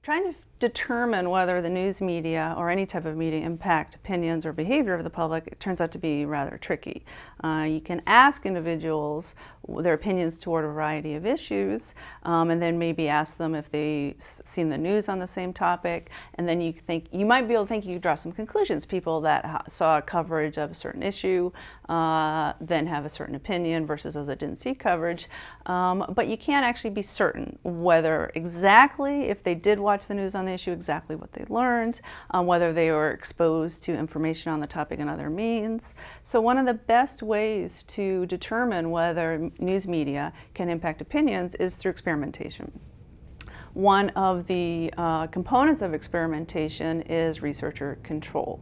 Trying to determine whether the news media or any type of media impact opinions or behavior of the public, it turns out to be rather tricky. You can ask individuals their opinions toward a variety of issues, and then maybe ask them if they've seen the news on the same topic, and then you might be able to think you draw some conclusions. People that saw coverage of a certain issue then have a certain opinion versus those that didn't see coverage, but you can't actually be certain whether exactly, if they did watch the news on the issue, exactly what they learned, whether they were exposed to information on the topic in other means. So one of the best ways to determine whether news media can impact opinions is through experimentation. One of the components of experimentation is researcher control.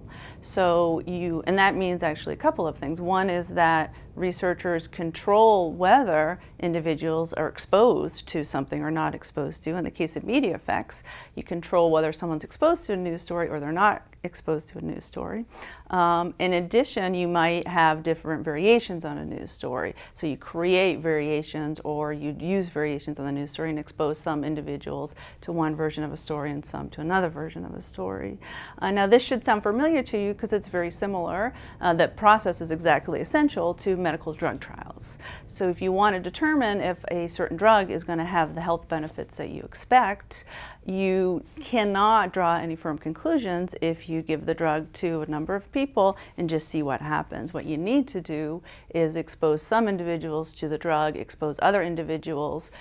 And that means actually a couple of things. One is that researchers control whether individuals are exposed to something or not exposed to. In the case of media effects, you control whether someone's exposed to a news story or they're not exposed to a news story. In addition, you might have different variations on a news story. So you create variations, or you use variations on the news story and expose some individuals to one version of a story and some to another version of a story. Now this should sound familiar to you because it's very similar. That process is exactly essential to medical drug trials. So if you want to determine if a certain drug is going to have the health benefits that you expect, you cannot draw any firm conclusions if you give the drug to a number of people and just see what happens. What you need to do is expose some individuals to the drug, expose other individuals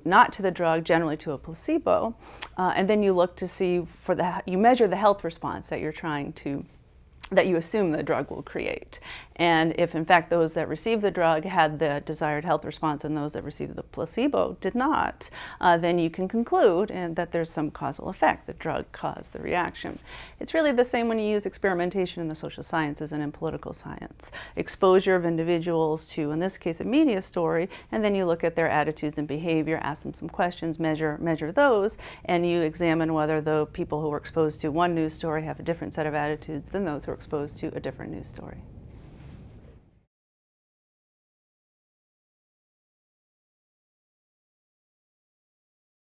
not to the drug, generally to a placebo, and then you look to see you measure the health response that you assume the drug will create. And if in fact those that received the drug had the desired health response and those that received the placebo did not, then you can conclude that there's some causal effect. The drug caused the reaction. It's really the same when you use experimentation in the social sciences and in political science. Exposure of individuals to, in this case, a media story, and then you look at their attitudes and behavior, ask them some questions, measure those, and you examine whether the people who were exposed to one news story have a different set of attitudes than those who are exposed to a different news story.